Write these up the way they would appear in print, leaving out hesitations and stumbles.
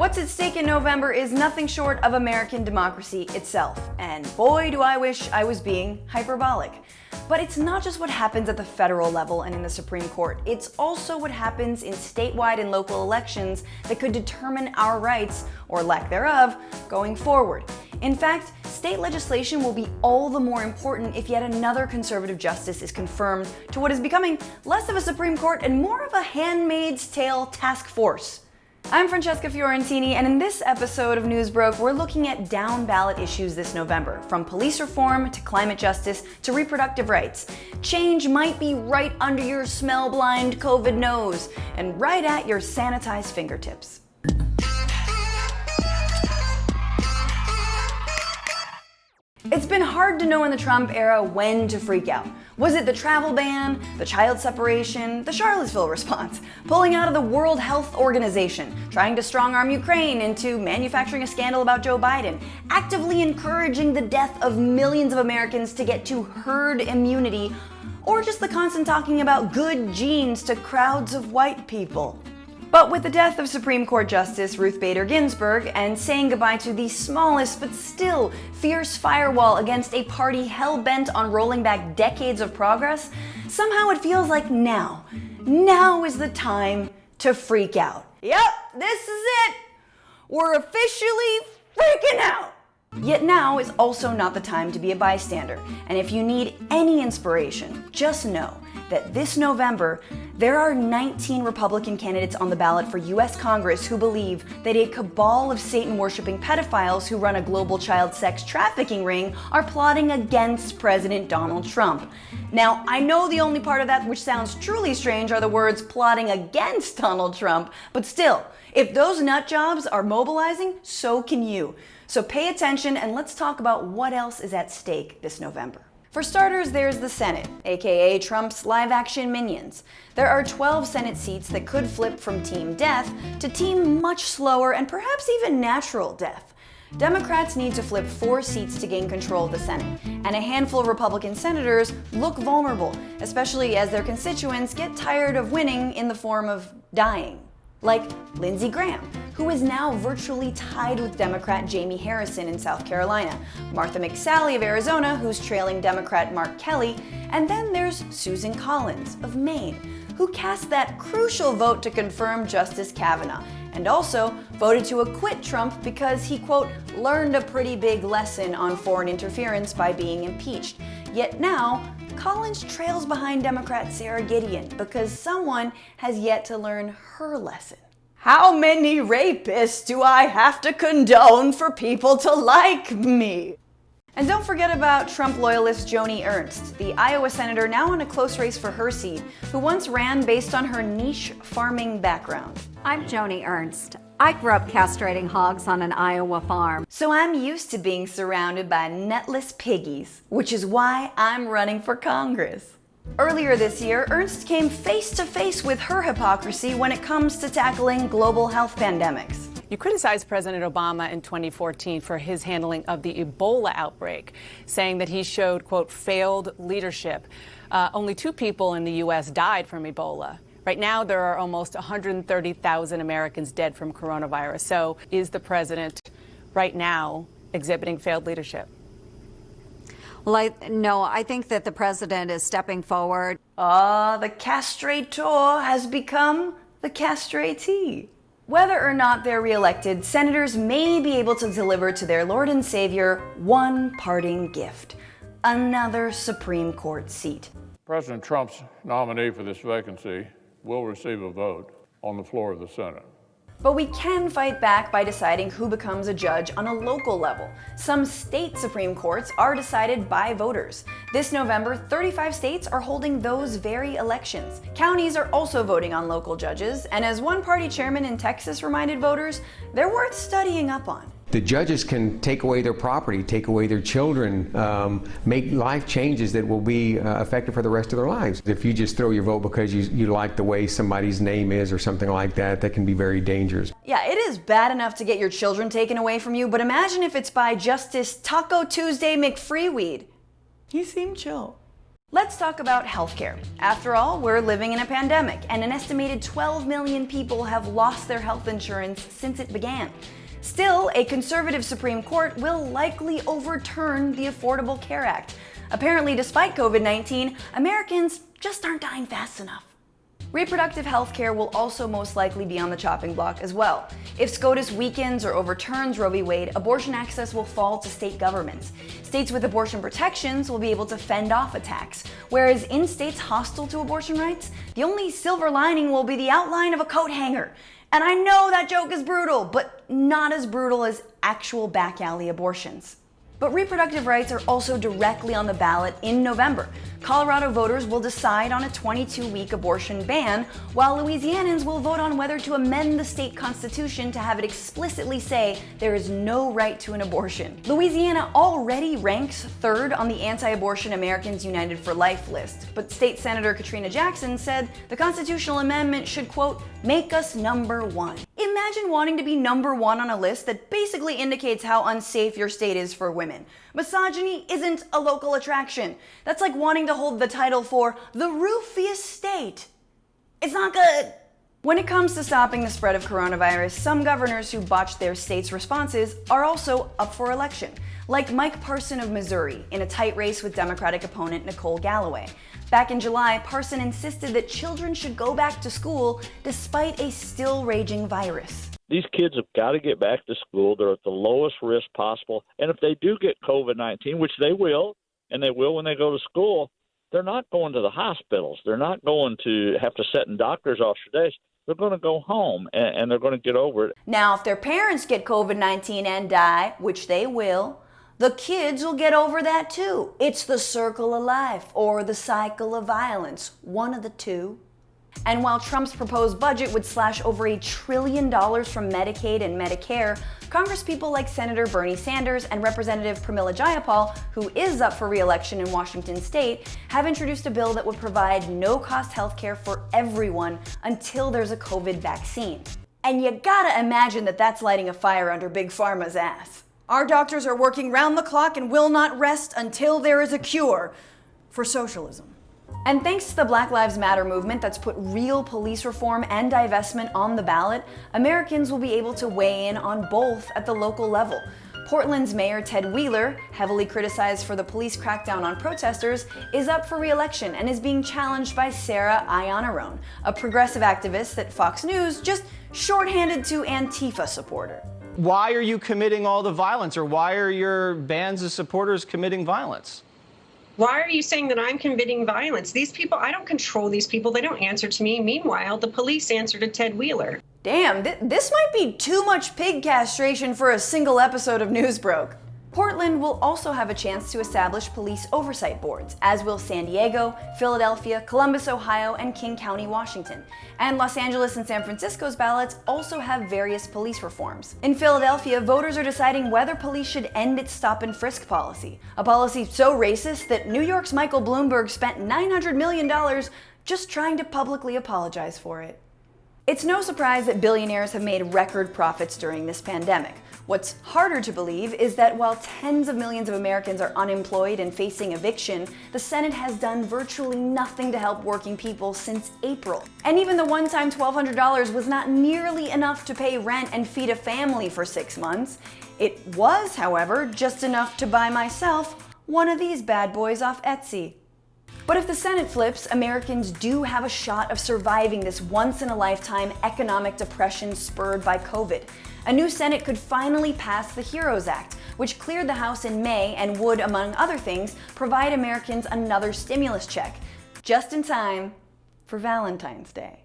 What's at stake in November is nothing short of American democracy itself. And boy, do I wish I was being hyperbolic. But it's not just what happens at the federal level and in the Supreme Court. It's also what happens in statewide and local elections that could determine our rights, or lack thereof, going forward. In fact, state legislation will be all the more important if yet another conservative justice is confirmed to what is becoming less of a Supreme Court and more of a Handmaid's Tale task force. I'm Francesca Fiorentini, and in this episode of Newsbroke, we're looking at down-ballot issues this November, from police reform to climate justice to reproductive rights. Change might be right under your smell-blind COVID nose and right at your sanitized fingertips. It's been hard to know in the Trump era when to freak out. Was it the travel ban, the child separation, the Charlottesville response, pulling out of the World Health Organization, trying to strong-arm Ukraine into manufacturing a scandal about Joe Biden, actively encouraging the death of millions of Americans to get to herd immunity, or just the constant talking about good genes to crowds of white people? But with the death of Supreme Court Justice Ruth Bader Ginsburg and saying goodbye to the smallest but still fierce firewall against a party hell-bent on rolling back decades of progress, somehow it feels like now is the time to freak out. Yep, this is it. We're officially freaking out. Yet now is also not the time to be a bystander. And if you need any inspiration, just know that this November, there are 19 Republican candidates on the ballot for US Congress who believe that a cabal of Satan-worshipping pedophiles who run a global child sex trafficking ring are plotting against President Donald Trump. Now, I know the only part of that which sounds truly strange are the words plotting against Donald Trump, but still, if those nut jobs are mobilizing, so can you. So pay attention and let's talk about what else is at stake this November. For starters, there's the Senate, aka Trump's live-action minions. There are 12 Senate seats that could flip from team death to team much slower and perhaps even natural death. Democrats need to flip 4 seats to gain control of the Senate, and a handful of Republican senators look vulnerable, especially as their constituents get tired of winning in the form of dying. Like Lindsey Graham, who is now virtually tied with Democrat Jamie Harrison in South Carolina, Martha McSally of Arizona, who's trailing Democrat Mark Kelly, and then there's Susan Collins of Maine, who cast that crucial vote to confirm Justice Kavanaugh, and also voted to acquit Trump because he, quote, learned a pretty big lesson on foreign interference by being impeached. Yet now, Collins trails behind Democrat Sarah Gideon because someone has yet to learn her lesson. How many rapists do I have to condone for people to like me? And don't forget about Trump loyalist Joni Ernst, the Iowa senator now in a close race for her seat, who once ran based on her niche farming background. I'm Joni Ernst. I grew up castrating hogs on an Iowa farm. So I'm used to being surrounded by nutless piggies, which is why I'm running for Congress. Earlier this year, Ernst came face to face with her hypocrisy when it comes to tackling global health pandemics. You criticized President Obama in 2014 for his handling of the Ebola outbreak, saying that he showed, quote, failed leadership. Only 2 people in the U.S. died from Ebola. Right now, there are almost 130,000 Americans dead from coronavirus. So is the president right now exhibiting failed leadership? Well, I think that the president is stepping forward. The castrator has become the castratee. Whether or not they're reelected, senators may be able to deliver to their Lord and Savior one parting gift: another Supreme Court seat. President Trump's nominee for this vacancy will receive a vote on the floor of the Senate. But we can fight back by deciding who becomes a judge on a local level. Some state Supreme Courts are decided by voters. This November, 35 states are holding those very elections. Counties are also voting on local judges, and as one party chairman in Texas reminded voters, they're worth studying up on. The judges can take away their property, take away their children, make life changes that will be effective for the rest of their lives. If you just throw your vote because you like the way somebody's name is or something like that, that can be very dangerous. Yeah, it is bad enough to get your children taken away from you, but imagine if it's by Justice Taco Tuesday McFreeweed. He seemed chill. Let's talk about healthcare. After all, we're living in a pandemic, and an estimated 12 million people have lost their health insurance since it began. Still, a conservative Supreme Court will likely overturn the Affordable Care Act. Apparently, despite COVID-19, Americans just aren't dying fast enough. Reproductive health care will also most likely be on the chopping block as well. If SCOTUS weakens or overturns Roe v. Wade, abortion access will fall to state governments. States with abortion protections will be able to fend off attacks, whereas in states hostile to abortion rights, the only silver lining will be the outline of a coat hanger. And I know that joke is brutal, but not as brutal as actual back alley abortions. But reproductive rights are also directly on the ballot in November. Colorado voters will decide on a 22-week abortion ban, while Louisianans will vote on whether to amend the state constitution to have it explicitly say there is no right to an abortion. Louisiana already ranks third on the anti-abortion Americans United for Life list, but State Senator Katrina Jackson said the constitutional amendment should, quote, make us number one. Imagine wanting to be number one on a list that basically indicates how unsafe your state is for women. Misogyny isn't a local attraction. That's like wanting to hold the title for the roofiest state. It's not good. When it comes to stopping the spread of coronavirus, some governors who botched their state's responses are also up for election, like Mike Parson of Missouri in a tight race with Democratic opponent Nicole Galloway. Back in July, Parson insisted that children should go back to school despite a still raging virus. These kids have got to get back to school. They're at the lowest risk possible. And if they do get COVID-19, which they will, and they will when they go to school, they're not going to the hospitals. They're not going to have to sit in doctor's office for days. They're going to go home, and they're going to get over it. Now, if their parents get COVID-19 and die, which they will, the kids will get over that too. It's the circle of life or the cycle of violence, one of the two. And while Trump's proposed budget would slash over $1 trillion from Medicaid and Medicare, Congresspeople like Senator Bernie Sanders and Representative Pramila Jayapal, who is up for re-election in Washington state, have introduced a bill that would provide no-cost health care for everyone until there's a COVID vaccine. And you gotta imagine that that's lighting a fire under Big Pharma's ass. Our doctors are working round the clock and will not rest until there is a cure for socialism. And thanks to the Black Lives Matter movement that's put real police reform and divestment on the ballot, Americans will be able to weigh in on both at the local level. Portland's Mayor Ted Wheeler, heavily criticized for the police crackdown on protesters, is up for re-election and is being challenged by Sarah Iannarone, a progressive activist that Fox News just shorthanded to Antifa supporter. Why are you committing all the violence, or why are your bands of supporters committing violence? Why are you saying that I'm committing violence? These people, I don't control these people. They don't answer to me. Meanwhile, the police answer to Ted Wheeler. Damn, this might be too much pig castration for a single episode of Newsbroke. Portland will also have a chance to establish police oversight boards, as will San Diego, Philadelphia, Columbus, Ohio, and King County, Washington. And Los Angeles and San Francisco's ballots also have various police reforms. In Philadelphia, voters are deciding whether police should end its stop and frisk policy, a policy so racist that New York's Michael Bloomberg spent $900 million just trying to publicly apologize for it. It's no surprise that billionaires have made record profits during this pandemic. What's harder to believe is that while tens of millions of Americans are unemployed and facing eviction, the Senate has done virtually nothing to help working people since April. And even the one-time $1,200 was not nearly enough to pay rent and feed a family for 6 months. It was, however, just enough to buy myself one of these bad boys off Etsy. But if the Senate flips, Americans do have a shot of surviving this once-in-a-lifetime economic depression spurred by COVID. A new Senate could finally pass the HEROES Act, which cleared the House in May and would, among other things, provide Americans another stimulus check, just in time for Valentine's Day.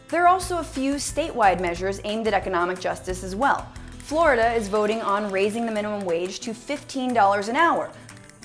There are also a few statewide measures aimed at economic justice as well. Florida is voting on raising the minimum wage to $15 an hour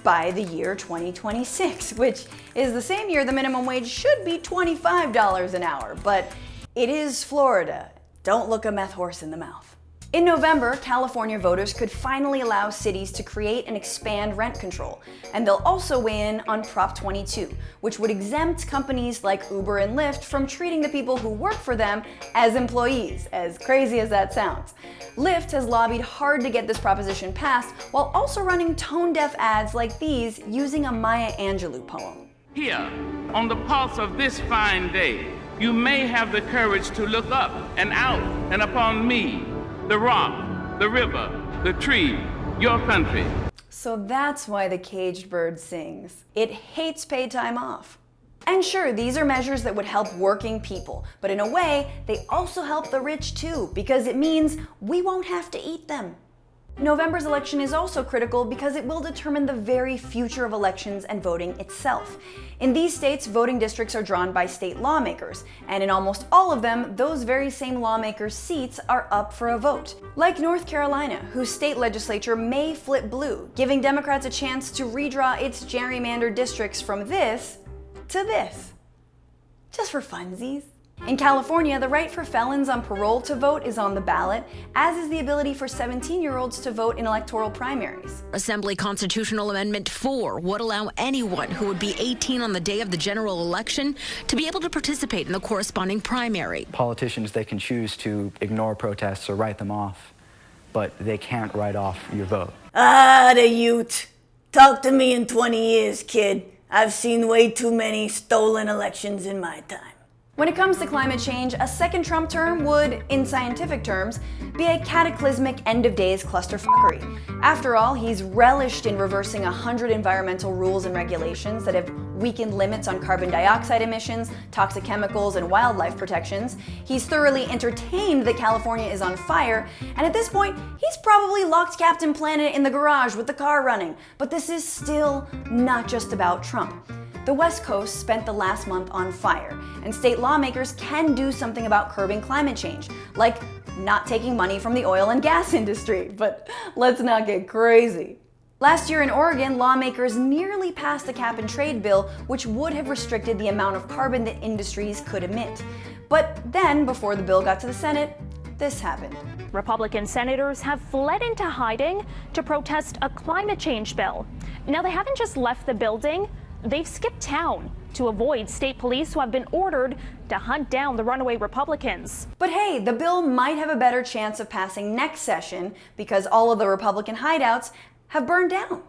by the year 2026, which is the same year the minimum wage should be $25 an hour, but it is Florida. Don't look a meth horse in the mouth. In November, California voters could finally allow cities to create and expand rent control, and they'll also weigh in on Prop 22, which would exempt companies like Uber and Lyft from treating the people who work for them as employees, as crazy as that sounds. Lyft has lobbied hard to get this proposition passed while also running tone-deaf ads like these using a Maya Angelou poem. Here, on the pulse of this fine day, you may have the courage to look up and out and upon me, the rock, the river, the tree, your country. So that's why the caged bird sings. It hates paid time off. And sure, these are measures that would help working people, but in a way, they also help the rich too, because it means we won't have to eat them. November's election is also critical because it will determine the very future of elections and voting itself. In these states, voting districts are drawn by state lawmakers, and in almost all of them, those very same lawmakers' seats are up for a vote. Like North Carolina, whose state legislature may flip blue, giving Democrats a chance to redraw its gerrymandered districts from this to this, just for funsies. In California, the right for felons on parole to vote is on the ballot, as is the ability for 17-year-olds to vote in electoral primaries. Assembly Constitutional Amendment 4 would allow anyone who would be 18 on the day of the general election to be able to participate in the corresponding primary. Politicians, they can choose to ignore protests or write them off, but they can't write off your vote. Ah, the youth. Talk to me in 20 years, kid. I've seen way too many stolen elections in my time. When it comes to climate change, a second Trump term would, in scientific terms, be a cataclysmic end-of-days clusterfuckery. After all, he's relished in reversing 100 environmental rules and regulations that have weakened limits on carbon dioxide emissions, toxic chemicals, and wildlife protections. He's thoroughly entertained that California is on fire, and at this point, he's probably locked Captain Planet in the garage with the car running. But this is still not just about Trump. The West Coast spent the last month on fire, and state lawmakers can do something about curbing climate change, like not taking money from the oil and gas industry, but let's not get crazy. Last year in Oregon, lawmakers nearly passed a cap-and-trade bill which would have restricted the amount of carbon that industries could emit. But then, before the bill got to the Senate, this happened. Republican senators have fled into hiding to protest a climate change bill. Now, they haven't just left the building. They've skipped town to avoid state police who have been ordered to hunt down the runaway Republicans. But hey, the bill might have a better chance of passing next session because all of the Republican hideouts have burned down.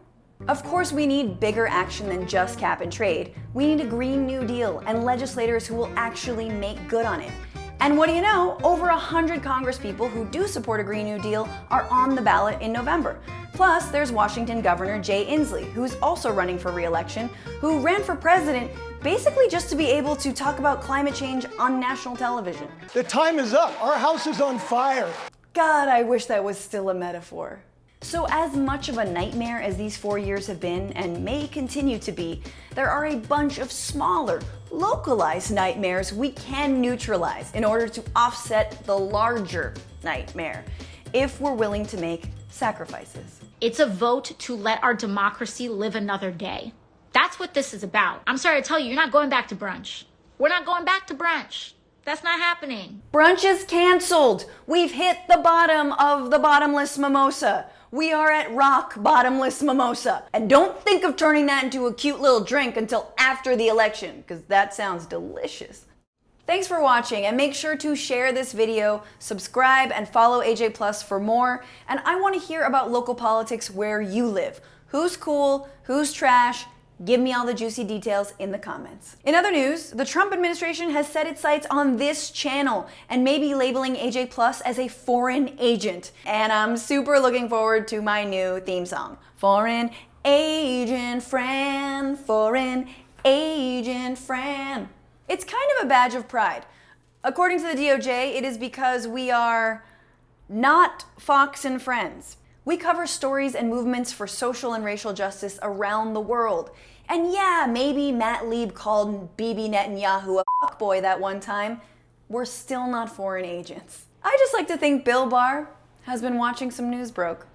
Of course, we need bigger action than just cap and trade. We need a Green New Deal and legislators who will actually make good on it. And what do you know, over 100 congresspeople who do support a Green New Deal are on the ballot in November. Plus, there's Washington Governor Jay Inslee, who's also running for re-election, who ran for president basically just to be able to talk about climate change on national television. The time is up. Our house is on fire. God, I wish that was still a metaphor. So as much of a nightmare as these 4 years have been, and may continue to be, there are a bunch of smaller, localized nightmares we can neutralize in order to offset the larger nightmare, if we're willing to make sacrifices. It's a vote to let our democracy live another day. That's what this is about. I'm sorry to tell you, you're not going back to brunch. We're not going back to brunch. That's not happening. Brunch is canceled. We've hit the bottom of the bottomless mimosa. We are at rock bottomless mimosa. And don't think of turning that into a cute little drink until after the election, because that sounds delicious. Thanks for watching, and make sure to share this video, subscribe, and follow AJ Plus for more. And I want to hear about local politics where you live. Who's cool? Who's trash? Give me all the juicy details in the comments. In other news, the Trump administration has set its sights on this channel and may be labeling AJ Plus as a foreign agent. And I'm super looking forward to my new theme song. Foreign Agent Fran, Foreign Agent Fran. It's kind of a badge of pride. According to the DOJ, it is because we are not Fox and Friends. We cover stories and movements for social and racial justice around the world. And yeah, maybe Matt Lieb called Bibi Netanyahu a fuckboy that one time. We're still not foreign agents. I just like to think Bill Barr has been watching some News Broke.